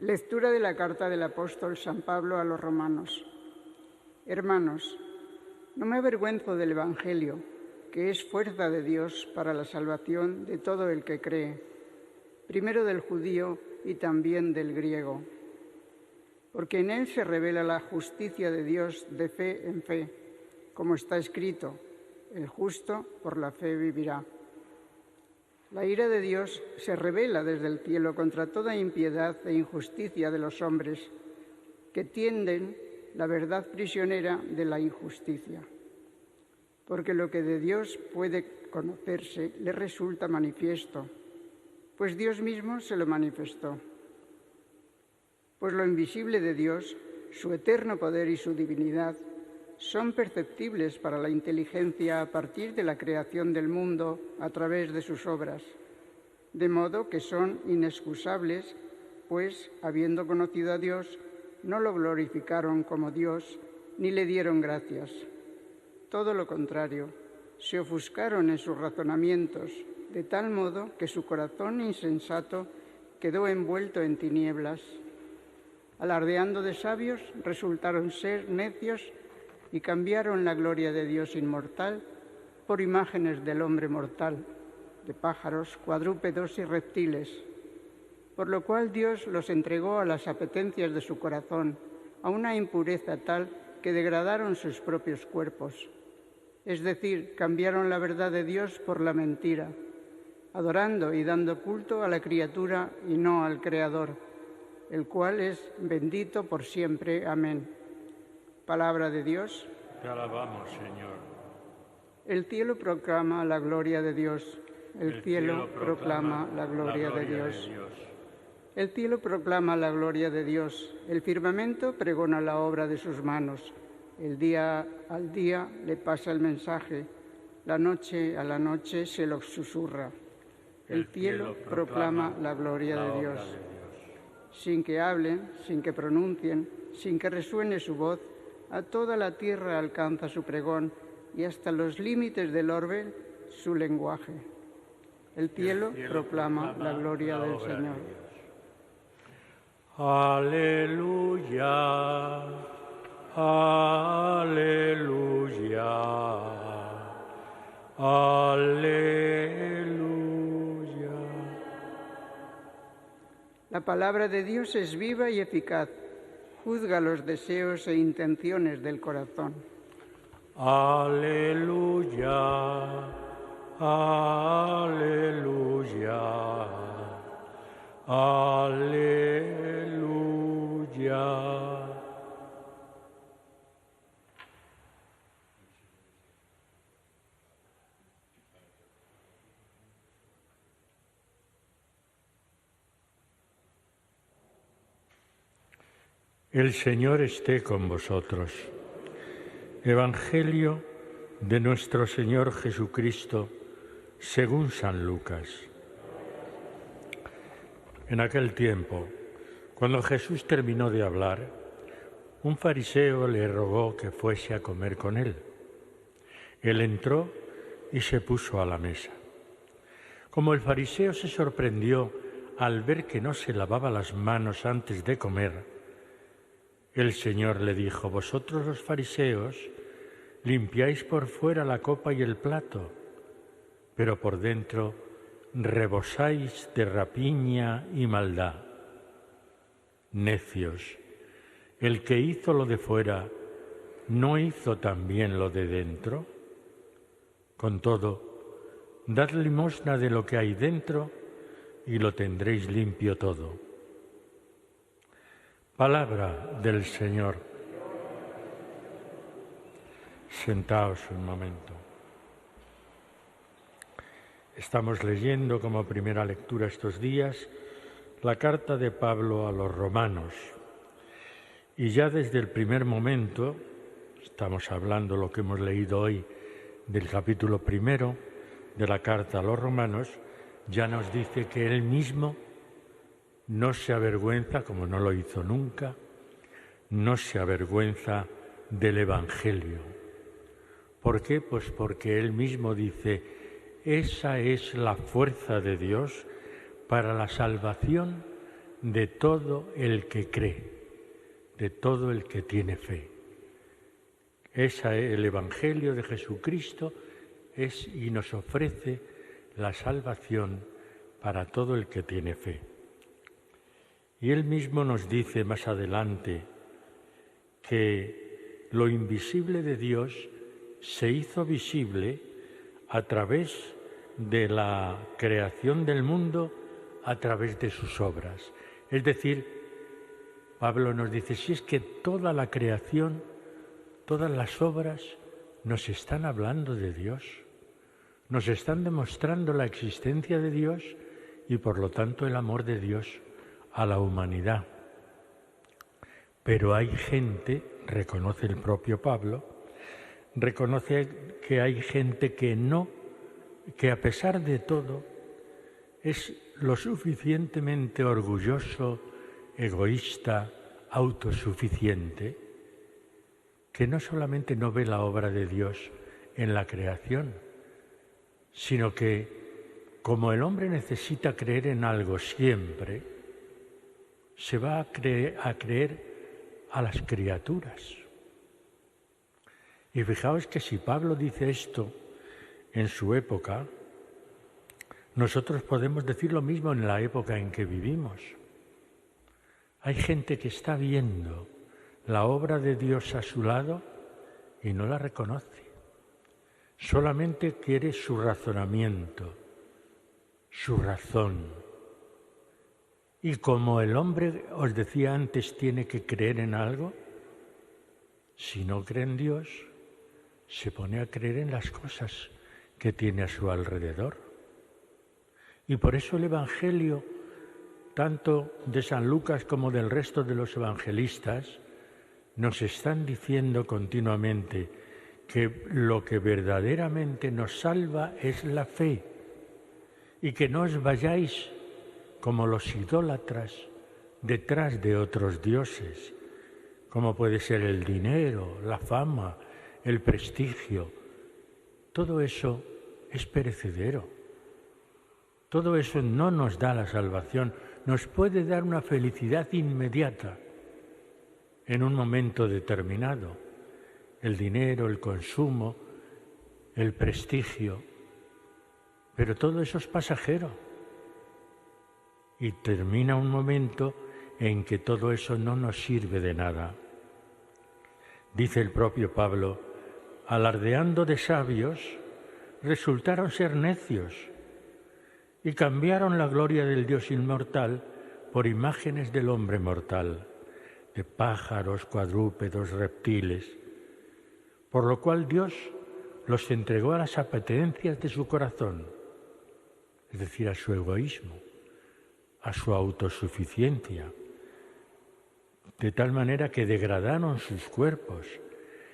Lectura de la carta del apóstol San Pablo a los romanos. Hermanos, no me avergüenzo del Evangelio, que es fuerza de Dios para la salvación de todo el que cree, primero del judío y también del griego. Porque en él se revela la justicia de Dios de fe en fe, como está escrito, el justo por la fe vivirá. La ira de Dios se revela desde el cielo contra toda impiedad e injusticia de los hombres que tienden la verdad prisionera de la injusticia. Porque lo que de Dios puede conocerse le resulta manifiesto, pues Dios mismo se lo manifestó. Pues lo invisible de Dios, su eterno poder y su divinidad, son perceptibles para la inteligencia a partir de la creación del mundo a través de sus obras, de modo que son inexcusables, pues, habiendo conocido a Dios, no lo glorificaron como Dios ni le dieron gracias. Todo lo contrario, se ofuscaron en sus razonamientos, de tal modo que su corazón insensato quedó envuelto en tinieblas. Alardeando de sabios, resultaron ser necios y cambiaron la gloria de Dios inmortal por imágenes del hombre mortal, de pájaros, cuadrúpedos y reptiles, por lo cual Dios los entregó a las apetencias de su corazón, a una impureza tal que degradaron sus propios cuerpos. Es decir, cambiaron la verdad de Dios por la mentira, adorando y dando culto a la criatura y no al Creador, el cual es bendito por siempre. Amén. Palabra de Dios. Te alabamos, Señor. El cielo proclama la gloria de Dios. El cielo proclama la gloria de Dios. El cielo proclama la gloria de Dios. El firmamento pregona la obra de sus manos. El día al día le pasa el mensaje. La noche a la noche se lo susurra. El cielo proclama la gloria de Dios. Sin que hablen, sin que pronuncien, sin que resuene su voz, a toda la tierra alcanza su pregón y hasta los límites del orbe su lenguaje. El cielo proclama la gloria del Señor. Aleluya, aleluya, aleluya. La palabra de Dios es viva y eficaz. Juzga los deseos e intenciones del corazón. Aleluya, aleluya, aleluya. El Señor esté con vosotros. Evangelio de nuestro Señor Jesucristo según San Lucas. En aquel tiempo, cuando Jesús terminó de hablar, un fariseo le rogó que fuese a comer con él. Él entró y se puso a la mesa. Como el fariseo se sorprendió al ver que no se lavaba las manos antes de comer, el Señor le dijo: vosotros los fariseos limpiáis por fuera la copa y el plato, pero por dentro rebosáis de rapiña y maldad. Necios, el que hizo lo de fuera, ¿no hizo también lo de dentro? Con todo, dad limosna de lo que hay dentro y lo tendréis limpio todo. Palabra del Señor. Sentaos un momento. Estamos leyendo como primera lectura estos días la carta de Pablo a los romanos. Y ya desde el primer momento, estamos hablando lo que hemos leído hoy del capítulo primero de la carta a los romanos, ya nos dice que él mismo no se avergüenza, como no lo hizo nunca, no se avergüenza del Evangelio. ¿Por qué? Pues porque él mismo dice: esa es la fuerza de Dios para la salvación de todo el que cree, de todo el que tiene fe. El Evangelio de Jesucristo es y nos ofrece la salvación para todo el que tiene fe. Y Él mismo nos dice más adelante que lo invisible de Dios se hizo visible a través de la creación del mundo, a través de sus obras. Es decir, Pablo nos dice, si es que toda la creación, todas las obras nos están hablando de Dios, nos están demostrando la existencia de Dios y por lo tanto el amor de Dios a la humanidad. Pero hay gente, reconoce el propio Pablo, reconoce que hay gente que a pesar de todo es lo suficientemente orgulloso, egoísta, autosuficiente, que no solamente no ve la obra de Dios en la creación, sino que como el hombre necesita creer en algo siempre, se va a creer a las criaturas. Y fijaos que si Pablo dice esto en su época, nosotros podemos decir lo mismo en la época en que vivimos. Hay gente que está viendo la obra de Dios a su lado y no la reconoce. Solamente quiere su razonamiento, su razón. Y como el hombre, os decía antes, tiene que creer en algo, si no cree en Dios, se pone a creer en las cosas que tiene a su alrededor. Y por eso el Evangelio, tanto de San Lucas como del resto de los evangelistas, nos están diciendo continuamente que lo que verdaderamente nos salva es la fe y que no os vayáis como los idólatras detrás de otros dioses, como puede ser el dinero, la fama, el prestigio. Todo eso es perecedero. Todo eso no nos da la salvación, nos puede dar una felicidad inmediata en un momento determinado. El dinero, el consumo, el prestigio, pero todo eso es pasajero. Y termina un momento en que todo eso no nos sirve de nada. Dice el propio Pablo, alardeando de sabios, resultaron ser necios y cambiaron la gloria del Dios inmortal por imágenes del hombre mortal, de pájaros, cuadrúpedos, reptiles, por lo cual Dios los entregó a las apetencias de su corazón, es decir, a su egoísmo, a su autosuficiencia, de tal manera que degradaron sus cuerpos,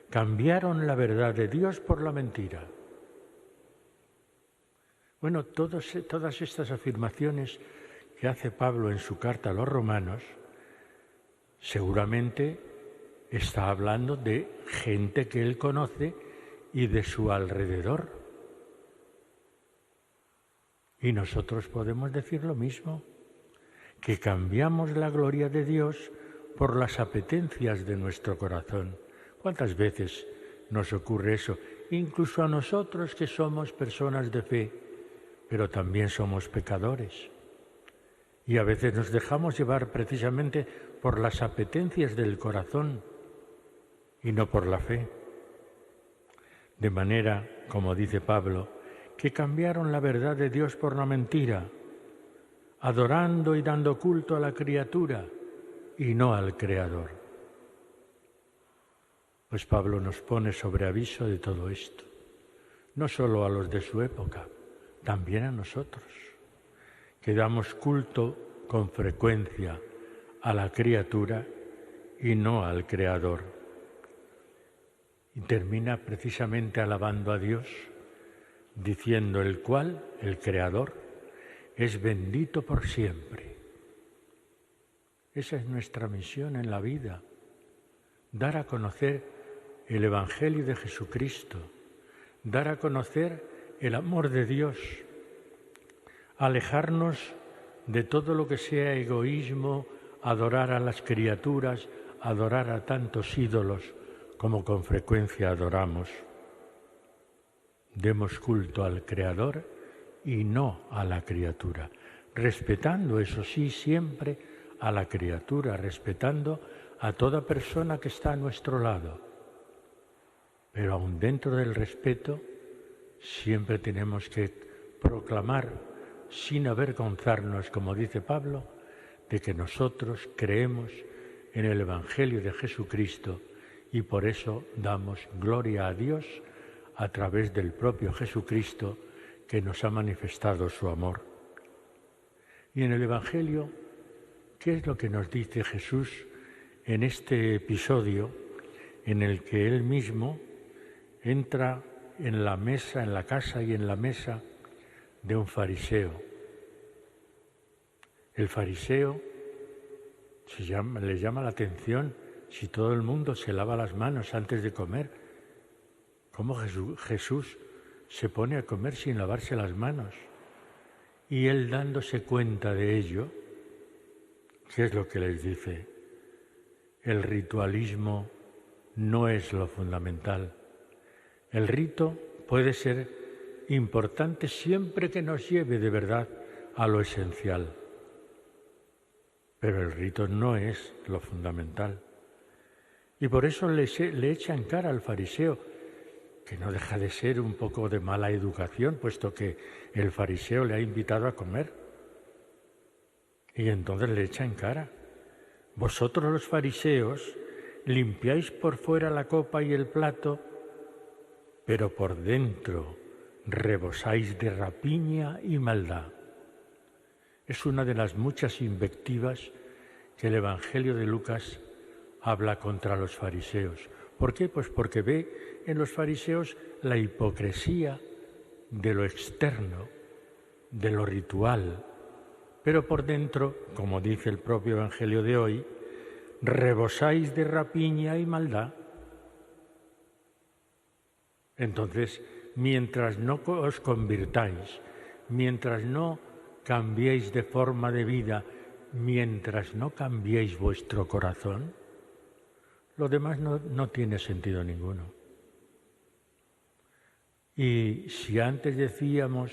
cambiaron la verdad de Dios por la mentira. Bueno, todas estas afirmaciones que hace Pablo en su carta a los romanos, seguramente está hablando de gente que él conoce y de su alrededor. Y nosotros podemos decir lo mismo, que cambiamos la gloria de Dios por las apetencias de nuestro corazón. ¿Cuántas veces nos ocurre eso? Incluso a nosotros que somos personas de fe, pero también somos pecadores. Y a veces nos dejamos llevar precisamente por las apetencias del corazón y no por la fe. De manera, como dice Pablo, que cambiaron la verdad de Dios por la mentira, adorando y dando culto a la criatura y no al Creador. Pues Pablo nos pone sobre aviso de todo esto, no solo a los de su época, también a nosotros, que damos culto con frecuencia a la criatura y no al Creador. Y termina precisamente alabando a Dios, diciendo el cual, el Creador, es bendito por siempre. Esa es nuestra misión en la vida, dar a conocer el Evangelio de Jesucristo, dar a conocer el amor de Dios, alejarnos de todo lo que sea egoísmo, adorar a las criaturas, adorar a tantos ídolos como con frecuencia adoramos. Demos culto al Creador y no a la criatura, respetando, eso sí, siempre a la criatura, respetando a toda persona que está a nuestro lado. Pero aun dentro del respeto, siempre tenemos que proclamar, sin avergonzarnos, como dice Pablo, de que nosotros creemos en el Evangelio de Jesucristo y por eso damos gloria a Dios a través del propio Jesucristo que nos ha manifestado su amor. Y en el Evangelio, ¿qué es lo que nos dice Jesús en este episodio en el que Él mismo entra en la mesa, en la casa y en la mesa de un fariseo? El fariseo le llama la atención si todo el mundo se lava las manos antes de comer. ¿Cómo Jesús se pone a comer sin lavarse las manos? Y Él, dándose cuenta de ello, ¿qué es lo que les dice? El ritualismo no es lo fundamental. El rito puede ser importante siempre que nos lleve de verdad a lo esencial. Pero el rito no es lo fundamental. Y por eso le echa en cara al fariseo, que no deja de ser un poco de mala educación, puesto que el fariseo le ha invitado a comer. Y entonces le echa en cara: vosotros los fariseos limpiáis por fuera la copa y el plato, pero por dentro rebosáis de rapiña y maldad. Es una de las muchas invectivas que el Evangelio de Lucas habla contra los fariseos. ¿Por qué? Pues porque ve en los fariseos la hipocresía de lo externo, de lo ritual, pero por dentro, como dice el propio Evangelio de hoy, rebosáis de rapiña y maldad. Entonces, mientras no os convirtáis, mientras no cambiéis de forma de vida, mientras no cambiéis vuestro corazón, lo demás no tiene sentido ninguno. Y si antes decíamos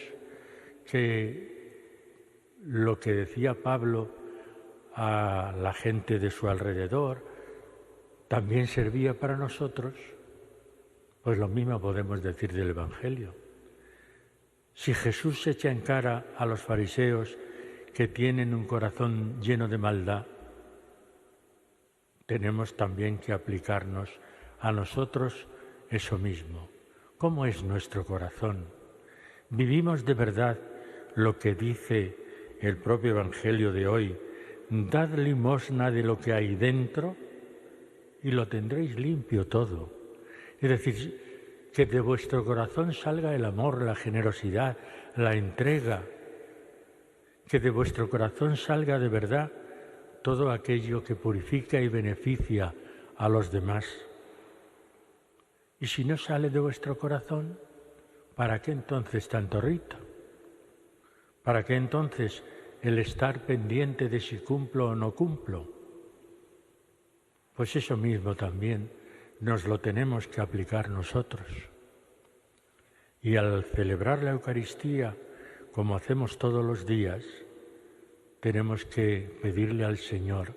que lo que decía Pablo a la gente de su alrededor también servía para nosotros, pues lo mismo podemos decir del Evangelio. Si Jesús se echa en cara a los fariseos que tienen un corazón lleno de maldad, tenemos también que aplicarnos a nosotros eso mismo. ¿Cómo es nuestro corazón? ¿Vivimos de verdad lo que dice el propio Evangelio de hoy? Dad limosna de lo que hay dentro y lo tendréis limpio todo. Es decir, que de vuestro corazón salga el amor, la generosidad, la entrega, que de vuestro corazón salga de verdad todo aquello que purifica y beneficia a los demás. Y si no sale de vuestro corazón, ¿para qué entonces tanto rito? ¿Para qué entonces el estar pendiente de si cumplo o no cumplo? Pues eso mismo también nos lo tenemos que aplicar nosotros. Y al celebrar la Eucaristía, como hacemos todos los días, tenemos que pedirle al Señor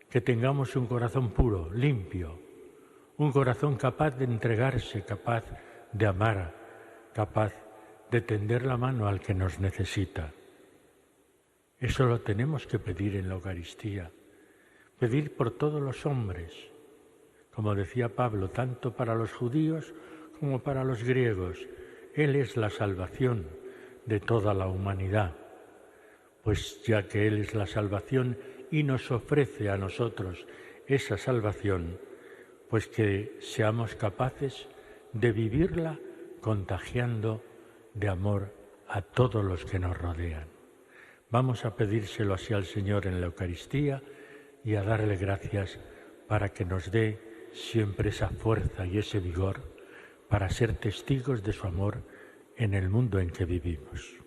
que tengamos un corazón puro, limpio, un corazón capaz de entregarse, capaz de amar, capaz de tender la mano al que nos necesita. Eso lo tenemos que pedir en la Eucaristía, pedir por todos los hombres, como decía Pablo, tanto para los judíos como para los griegos. Él es la salvación de toda la humanidad, pues ya que Él es la salvación y nos ofrece a nosotros esa salvación, pues que seamos capaces de vivirla contagiando de amor a todos los que nos rodean. Vamos a pedírselo así al Señor en la Eucaristía y a darle gracias para que nos dé siempre esa fuerza y ese vigor para ser testigos de su amor en el mundo en que vivimos.